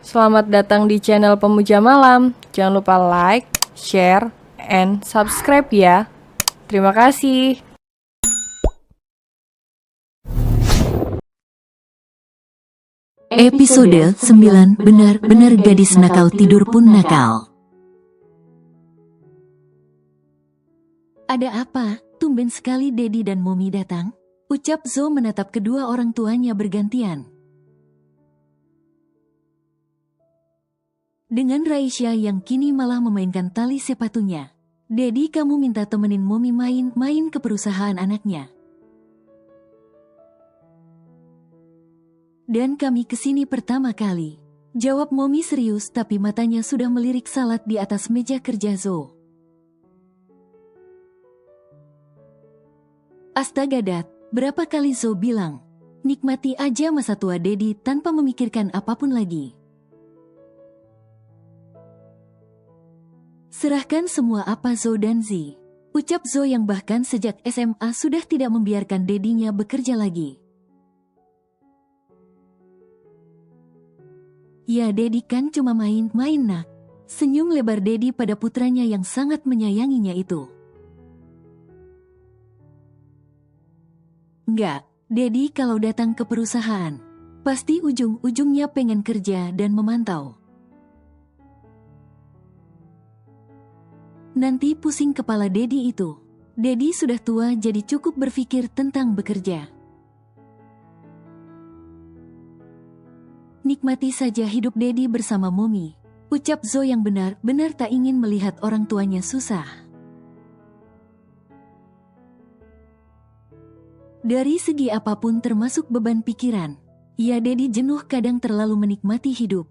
Selamat datang di channel Pemuja Malam. Jangan lupa like, share, and subscribe ya. Terima kasih. Episode 9 Benar-benar gadis nakal tidur pun nakal. Ada apa? Tumben sekali Dedi dan Momi datang. Ucap Zo menatap kedua orang tuanya bergantian. Dengan Raisya yang kini malah memainkan tali sepatunya. Dedi, kamu minta temenin Momi main ke perusahaan anaknya. Dan kami kesini pertama kali. Jawab Momi serius tapi matanya sudah melirik salad di atas meja kerja Zo. Astaga Dat, berapa kali Zo bilang, nikmati aja masa tua Dedi tanpa memikirkan apapun lagi. Serahkan semua apa Zo dan Z. Ucap Zo yang bahkan sejak SMA sudah tidak membiarkan Dedinya bekerja lagi. Ya Dedi kan cuma main-main nak. Senyum lebar Dedi pada putranya yang sangat menyayanginya itu. Enggak, Dedi kalau datang ke perusahaan, pasti ujung-ujungnya pengen kerja dan memantau. Nanti pusing kepala Dedi itu. Dedi sudah tua jadi cukup berpikir tentang bekerja. Nikmati saja hidup Dedi bersama Momi. Ucap Zo yang benar-benar tak ingin melihat orang tuanya susah. Dari segi apapun termasuk beban pikiran, ya Dedi jenuh kadang terlalu menikmati hidup.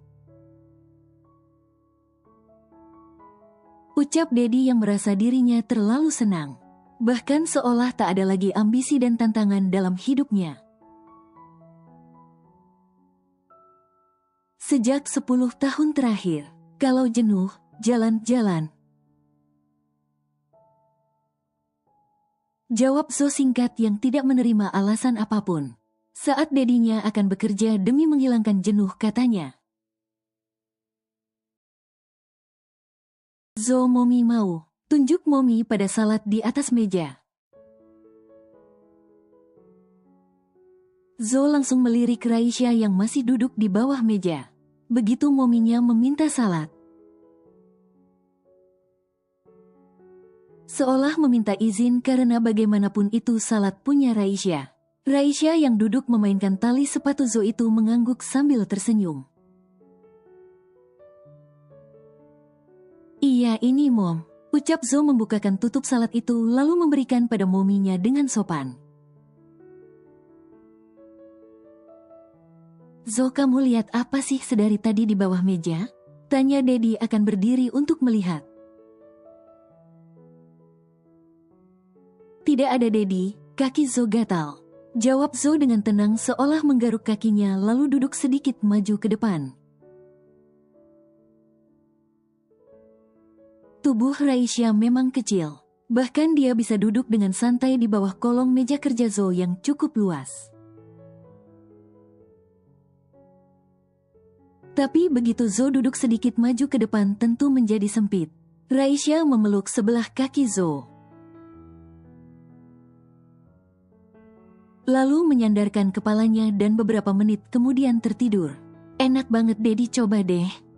Ucap Dedi yang merasa dirinya terlalu senang. Bahkan seolah tak ada lagi ambisi dan tantangan dalam hidupnya. Sejak 10 tahun terakhir, kalau jenuh, jalan-jalan. Jawab Zo singkat yang tidak menerima alasan apapun. Saat Dedinya akan bekerja demi menghilangkan jenuh katanya. Zo, Momi mau. Tunjuk Momi pada salad di atas meja. Zo langsung melirik Raisya yang masih duduk di bawah meja. Begitu Mominya meminta salad. Seolah meminta izin karena bagaimanapun itu salad punya Raisya. Raisya yang duduk memainkan tali sepatu Zo itu mengangguk sambil tersenyum. Iya ini Mom, ucap Zo membukakan tutup salad itu lalu memberikan pada Mominya dengan sopan. Zo, kamu lihat apa sih sedari tadi di bawah meja? Tanya Dedi akan berdiri untuk melihat. Tidak ada Dedi, kaki Zo gatal. Jawab Zo dengan tenang seolah menggaruk kakinya lalu duduk sedikit maju ke depan. Tubuh Raisya memang kecil. Bahkan dia bisa duduk dengan santai di bawah kolong meja kerja Zo yang cukup luas. Tapi begitu Zo duduk sedikit maju ke depan tentu menjadi sempit. Raisya memeluk sebelah kaki Zo. Lalu menyandarkan kepalanya dan beberapa menit kemudian tertidur. Enak banget Dedi, coba deh.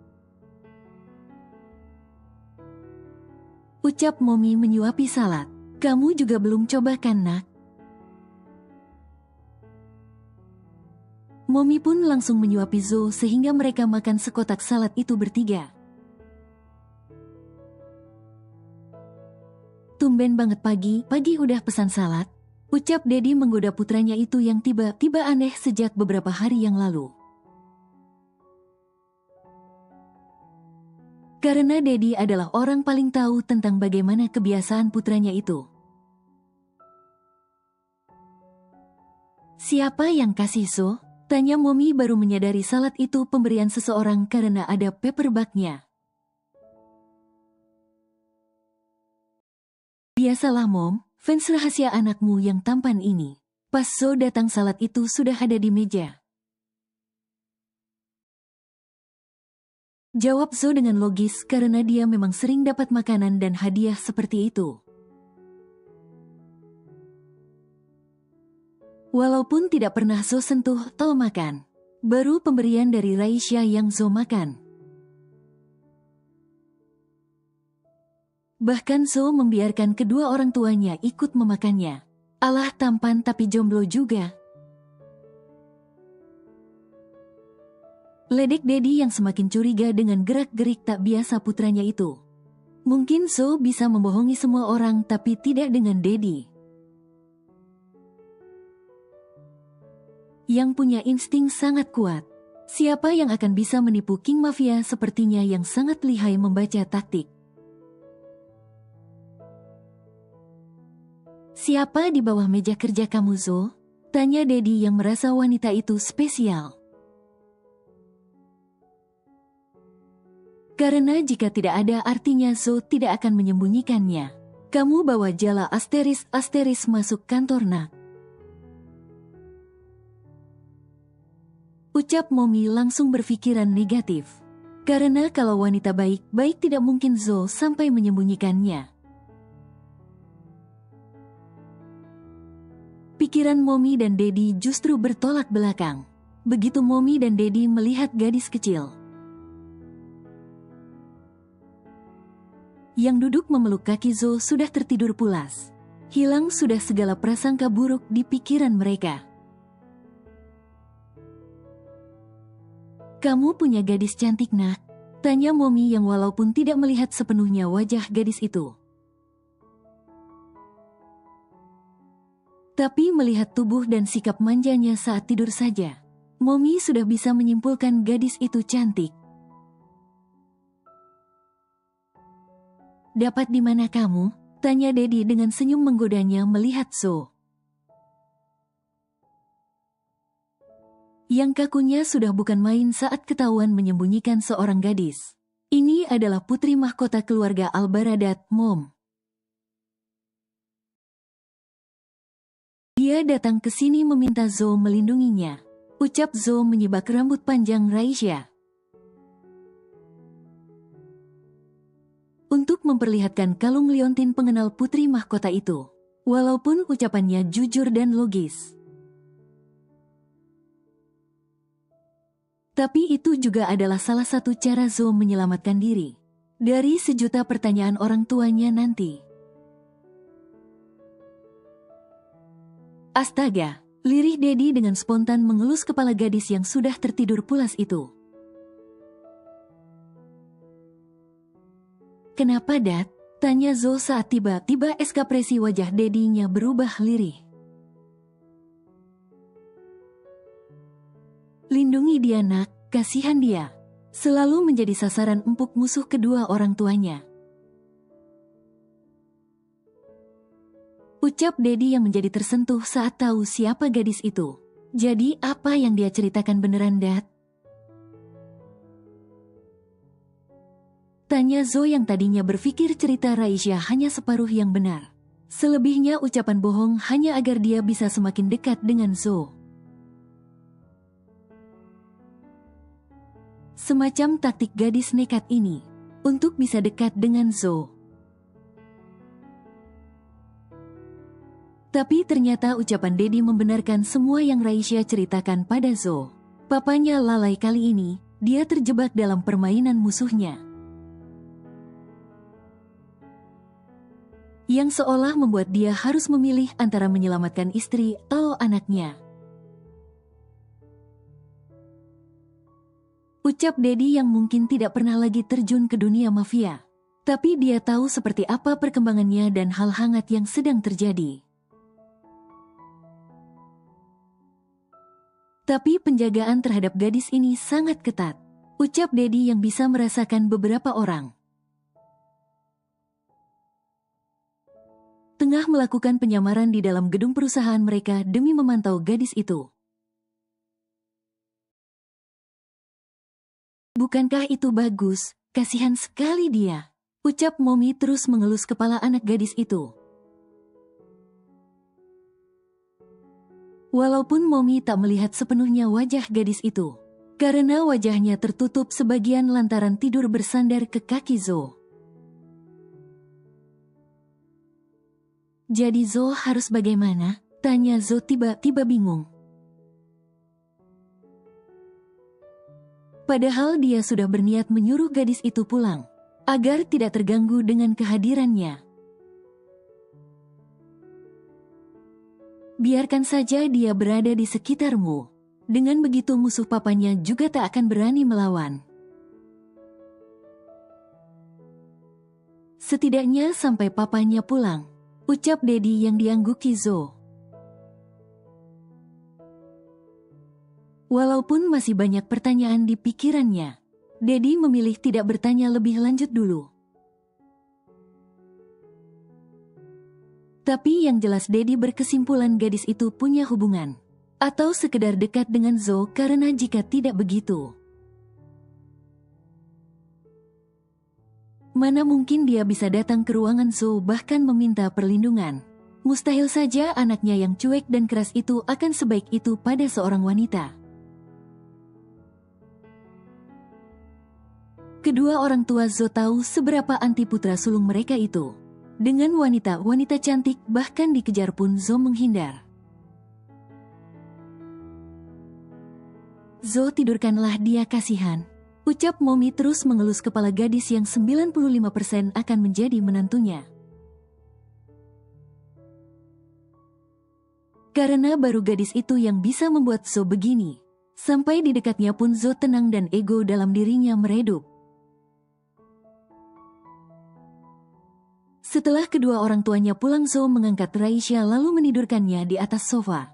Ucap Momi menyuapi salad. Kamu juga belum coba kan nak? Momi pun langsung menyuapi Zo sehingga mereka makan sekotak salad itu bertiga. Tumben banget pagi udah pesan salad. Ucap Dedi menggoda putranya itu yang tiba-tiba aneh sejak beberapa hari yang lalu. Karena Dedi adalah orang paling tahu tentang bagaimana kebiasaan putranya itu. Siapa yang kasih Zo? Tanya Momi baru menyadari salad itu pemberian seseorang karena ada paperbacknya. Biasalah Mom, fans rahasia anakmu yang tampan ini. Pas Zo datang salad itu sudah ada di meja. Jawab Zo dengan logis karena dia memang sering dapat makanan dan hadiah seperti itu. Walaupun tidak pernah Zo sentuh atau makan, baru pemberian dari Raisya yang Zo makan. Bahkan Zo membiarkan kedua orang tuanya ikut memakannya. Allah tampan tapi jomblo juga. Ledek Dedi yang semakin curiga dengan gerak-gerik tak biasa putranya itu. Mungkin Zo bisa membohongi semua orang tapi tidak dengan Dedi. Yang punya insting sangat kuat. Siapa yang akan bisa menipu King Mafia sepertinya yang sangat lihai membaca taktik. Siapa di bawah meja kerja kamu, Zo? Tanya Dedi yang merasa wanita itu spesial. Karena jika tidak ada artinya Zo tidak akan menyembunyikannya. Kamu bawa jala asteris masuk kantor nak. Ucap Momi langsung berpikiran negatif. Karena kalau wanita baik tidak mungkin Zo sampai menyembunyikannya. Pikiran Momi dan Dedi justru bertolak belakang. Begitu Momi dan Dedi melihat gadis kecil yang duduk memeluk kaki Zo sudah tertidur pulas. Hilang sudah segala prasangka buruk di pikiran mereka. Kamu punya gadis cantik nak? Tanya Momi yang walaupun tidak melihat sepenuhnya wajah gadis itu. Tapi melihat tubuh dan sikap manjanya saat tidur saja, Momi sudah bisa menyimpulkan gadis itu cantik. Dapat di mana kamu? Tanya Dedi dengan senyum menggodanya melihat Zo. Yang kakunya sudah bukan main saat ketahuan menyembunyikan seorang gadis. Ini adalah putri mahkota keluarga Al-Baradat, Mom. Dia datang ke sini meminta Zo melindunginya. Ucap Zo menyibak rambut panjang Raisya. Untuk memperlihatkan kalung liontin pengenal putri mahkota itu. Walaupun ucapannya jujur dan logis. Tapi itu juga adalah salah satu cara Zo menyelamatkan diri dari sejuta pertanyaan orang tuanya nanti. Astaga, lirih Dedi dengan spontan mengelus kepala gadis yang sudah tertidur pulas itu. Kenapa, Dad? Tanya Zo saat tiba-tiba ekspresi wajah Dedinya berubah lirih. Lindungi dia nak, kasihan dia. Selalu menjadi sasaran empuk musuh kedua orang tuanya. Ucap Dedi yang menjadi tersentuh saat tahu siapa gadis itu. Jadi apa yang dia ceritakan beneran, Dad? Tanya Zo yang tadinya berpikir cerita Raisya hanya separuh yang benar. Selebihnya ucapan bohong hanya agar dia bisa semakin dekat dengan Zo. Semacam taktik gadis nekat ini untuk bisa dekat dengan Zo. Tapi ternyata ucapan Dedi membenarkan semua yang Raisya ceritakan pada Zo. Papanya lalai kali ini, dia terjebak dalam permainan musuhnya. Yang seolah membuat dia harus memilih antara menyelamatkan istri atau anaknya. Ucap Dedi yang mungkin tidak pernah lagi terjun ke dunia mafia. Tapi dia tahu seperti apa perkembangannya dan hal hangat yang sedang terjadi. Tapi penjagaan terhadap gadis ini sangat ketat. Ucap Dedi yang bisa merasakan beberapa orang. Tengah melakukan penyamaran di dalam gedung perusahaan mereka demi memantau gadis itu. Bukankah itu bagus? Kasihan sekali dia. Ucap Momi terus mengelus kepala anak gadis itu. Walaupun Momi tak melihat sepenuhnya wajah gadis itu, karena wajahnya tertutup sebagian lantaran tidur bersandar ke kaki Zo. Jadi Zo harus bagaimana? Tanya Zo tiba-tiba bingung. Padahal dia sudah berniat menyuruh gadis itu pulang, agar tidak terganggu dengan kehadirannya. Biarkan saja dia berada di sekitarmu. Dengan begitu musuh papanya juga tak akan berani melawan. Setidaknya sampai papanya pulang, ucap Dedi yang diangguki Zo. Walaupun masih banyak pertanyaan di pikirannya, Dedi memilih tidak bertanya lebih lanjut dulu. Tapi yang jelas Dedi berkesimpulan gadis itu punya hubungan, atau sekedar dekat dengan Zo karena jika tidak begitu, mana mungkin dia bisa datang ke ruangan Zo bahkan meminta perlindungan. Mustahil saja anaknya yang cuek dan keras itu akan sebaik itu pada seorang wanita. Kedua orang tua Zo tahu seberapa anti putra sulung mereka itu. Dengan wanita-wanita cantik bahkan dikejar pun Zo menghindar. Zo, tidurkanlah dia, kasihan, ucap Momi terus mengelus kepala gadis yang 95% akan menjadi menantunya. Karena baru gadis itu yang bisa membuat Zo begini. Sampai di dekatnya pun Zo tenang dan ego dalam dirinya meredup. Setelah kedua orang tuanya pulang, Zo mengangkat Raisya lalu menidurkannya di atas sofa.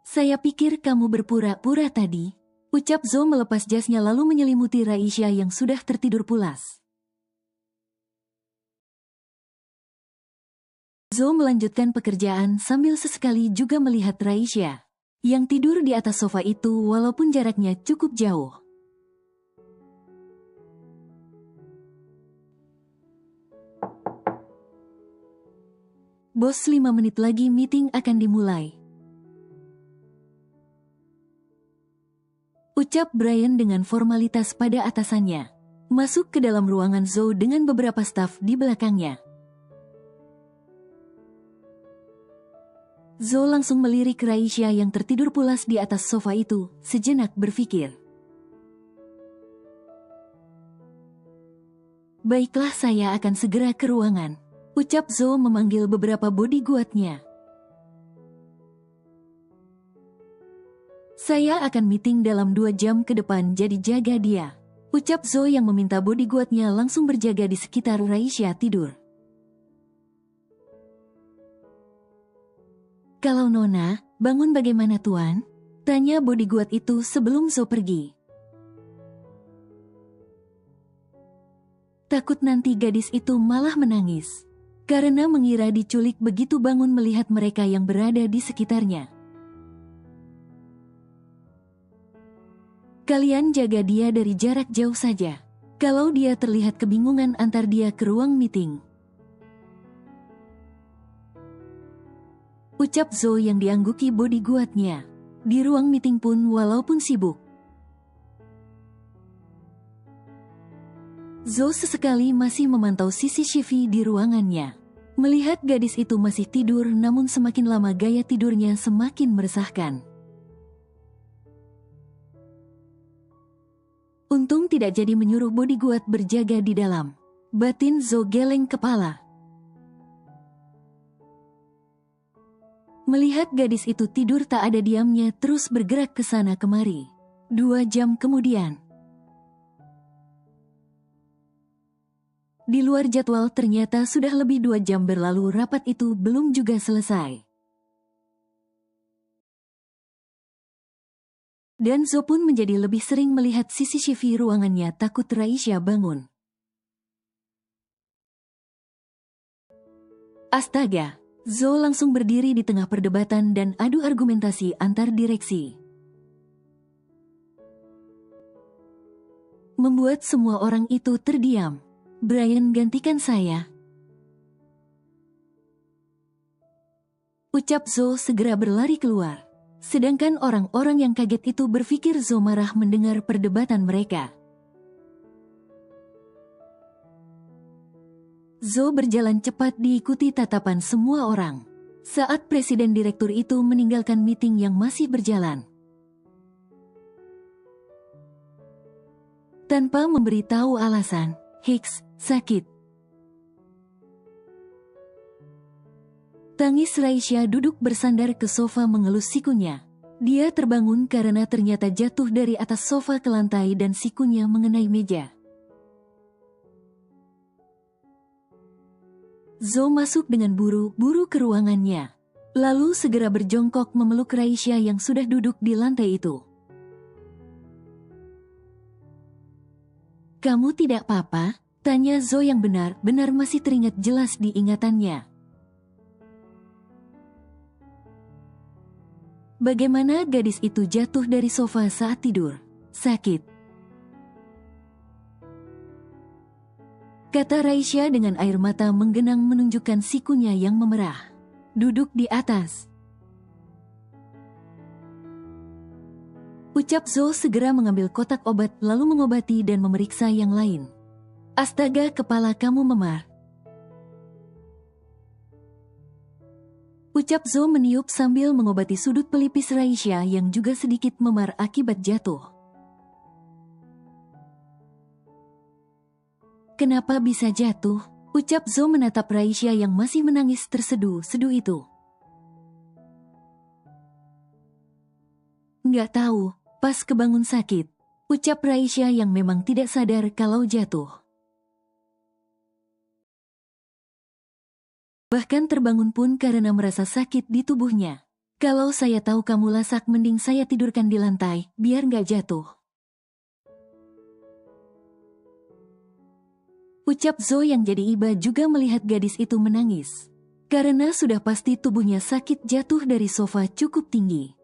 Saya pikir kamu berpura-pura tadi, ucap Zo melepas jasnya lalu menyelimuti Raisya yang sudah tertidur pulas. Zo melanjutkan pekerjaan sambil sesekali juga melihat Raisya yang tidur di atas sofa itu walaupun jaraknya cukup jauh. Bos, 5 menit lagi meeting akan dimulai, ucap Brian dengan formalitas pada atasannya. Masuk ke dalam ruangan Zo dengan beberapa staf di belakangnya. Zo langsung melirik Raisya yang tertidur pulas di atas sofa itu, sejenak berpikir. Baiklah, saya akan segera ke ruangan, ucap Zo memanggil beberapa bodyguard-nya. Saya akan meeting dalam 2 jam ke depan, jadi jaga dia, ucap Zo yang meminta bodyguard-nya langsung berjaga di sekitar Raisya tidur. Kalau Nona, bangun bagaimana Tuan? Tanya bodyguard itu sebelum Zo pergi. Takut nanti gadis itu malah menangis, karena mengira diculik begitu bangun melihat mereka yang berada di sekitarnya. Kalian jaga dia dari jarak jauh saja. Kalau dia terlihat kebingungan, antar dia ke ruang meeting, ucap Zo yang diangguki bodyguard-nya. Di ruang meeting pun walaupun sibuk, Zo sesekali masih memantau CCTV di ruangannya. Melihat gadis itu masih tidur, namun semakin lama gaya tidurnya semakin meresahkan. Untung tidak jadi menyuruh bodyguard berjaga di dalam. Batin Zo geleng kepala. Melihat gadis itu tidur tak ada diamnya, terus bergerak ke sana kemari. 2 jam kemudian, di luar jadwal ternyata sudah lebih 2 jam berlalu, rapat itu belum juga selesai. Dan Zo pun menjadi lebih sering melihat CCTV ruangannya, takut Raisya bangun. Astaga, Zo langsung berdiri di tengah perdebatan dan adu argumentasi antar direksi. Membuat semua orang itu terdiam. Brian, gantikan saya, ucap Zo segera berlari keluar. Sedangkan orang-orang yang kaget itu berpikir Zo marah mendengar perdebatan mereka. Zo berjalan cepat diikuti tatapan semua orang. Saat presiden direktur itu meninggalkan meeting yang masih berjalan, tanpa memberitahu alasan, Hicks sakit. Tangis Raisya duduk bersandar ke sofa mengelus sikunya. Dia terbangun karena ternyata jatuh dari atas sofa ke lantai dan sikunya mengenai meja. Zo masuk dengan buru-buru ke ruangannya. Lalu segera berjongkok memeluk Raisya yang sudah duduk di lantai itu. "Kamu tidak apa-apa?" tanya Zo yang benar-benar masih teringat jelas di ingatannya. Bagaimana gadis itu jatuh dari sofa saat tidur? Sakit, kata Raisya dengan air mata menggenang menunjukkan sikunya yang memerah. Duduk di atas, ucap Zo segera mengambil kotak obat lalu mengobati dan memeriksa yang lain. Astaga, kepala kamu memar, ucap Zo meniup sambil mengobati sudut pelipis Raisya yang juga sedikit memar akibat jatuh. Kenapa bisa jatuh? Ucap Zo menatap Raisya yang masih menangis terseduh-seduh itu. Nggak tahu, pas kebangun sakit, ucap Raisya yang memang tidak sadar kalau jatuh. Bahkan terbangun pun karena merasa sakit di tubuhnya. Kalau saya tahu kamu lasak mending saya tidurkan di lantai, biar nggak jatuh, ucap Zo yang jadi iba juga melihat gadis itu menangis. Karena sudah pasti tubuhnya sakit jatuh dari sofa cukup tinggi.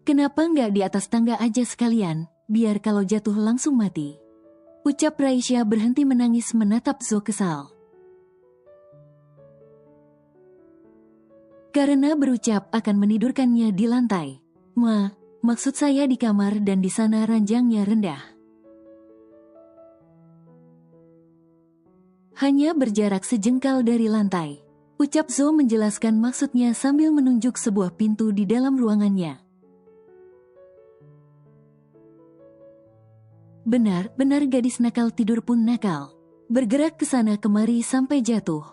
Kenapa nggak di atas tangga aja sekalian, biar kalau jatuh langsung mati, ucap Raisya berhenti menangis menatap Zo kesal. Karena berucap akan menidurkannya di lantai. Maksud saya di kamar dan di sana ranjangnya rendah. Hanya berjarak sejengkal dari lantai, ucap Zo menjelaskan maksudnya sambil menunjuk sebuah pintu di dalam ruangannya. Benar-benar gadis nakal tidur pun nakal. Bergerak ke sana kemari sampai jatuh.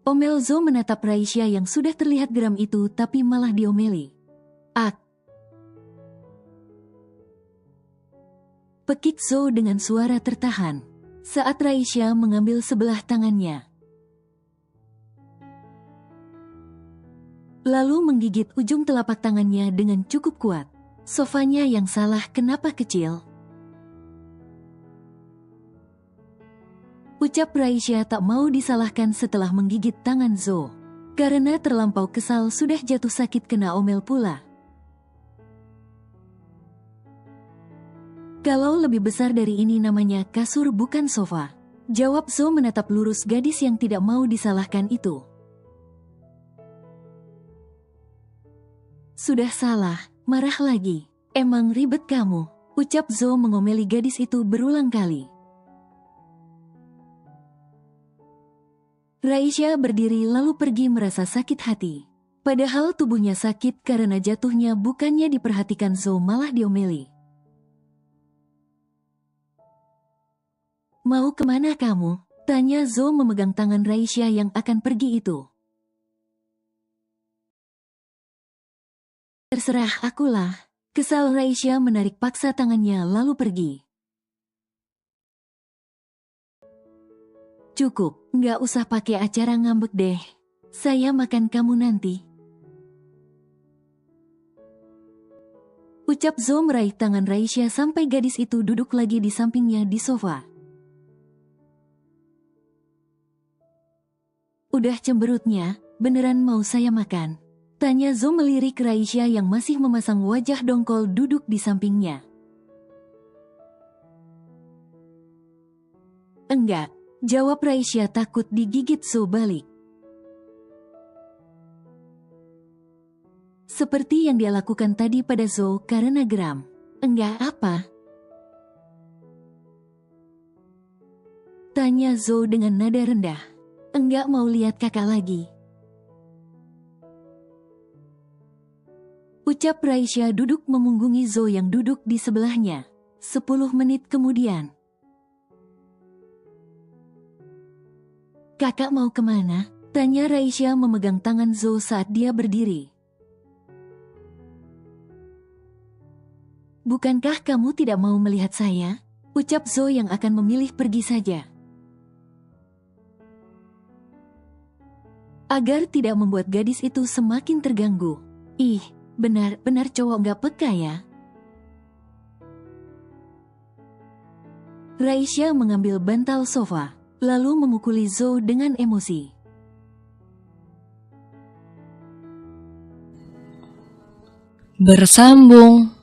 Omel Zo menatap Raisya yang sudah terlihat geram itu tapi malah diomeli. Pekik Zo dengan suara tertahan saat Raisya mengambil sebelah tangannya, lalu menggigit ujung telapak tangannya dengan cukup kuat. Sofanya yang salah, kenapa kecil? Ucap Raisya tak mau disalahkan setelah menggigit tangan Zo. Karena terlampau kesal sudah jatuh sakit kena omel pula. Kalau lebih besar dari ini namanya kasur bukan sofa, jawab Zo menatap lurus gadis yang tidak mau disalahkan itu. Sudah salah, marah lagi. Emang ribet kamu, ucap Zo mengomeli gadis itu berulang kali. Raisya berdiri lalu pergi merasa sakit hati. Padahal tubuhnya sakit karena jatuhnya, bukannya diperhatikan Zo malah diomeli. Mau kemana kamu? Tanya Zo memegang tangan Raisya yang akan pergi itu. Terserah akulah. Kesal Raisya menarik paksa tangannya lalu pergi. Cukup, nggak usah pakai acara ngambek deh. Saya makan kamu nanti, ucap Zo meraih tangan Raisya sampai gadis itu duduk lagi di sampingnya di sofa. Udah cemberutnya, beneran mau saya makan? Tanya Zo melirik Raisya yang masih memasang wajah dongkol duduk di sampingnya. Enggak, Jawab Raisya takut digigit Zo balik. Seperti yang dia lakukan tadi pada Zo karena geram. Enggak apa? Tanya Zo dengan nada rendah. Enggak mau lihat kakak lagi. Ucap Raisya duduk memunggungi Zo yang duduk di sebelahnya. 10 menit kemudian. Kakak mau kemana? Tanya Raisya memegang tangan Zo saat dia berdiri. Bukankah kamu tidak mau melihat saya? Ucap Zo yang akan memilih pergi saja. Agar tidak membuat gadis itu semakin terganggu. Ih, benar-benar cowok gak peka ya. Raisya mengambil bantal sofa, lalu memukuli Zo dengan emosi. Bersambung.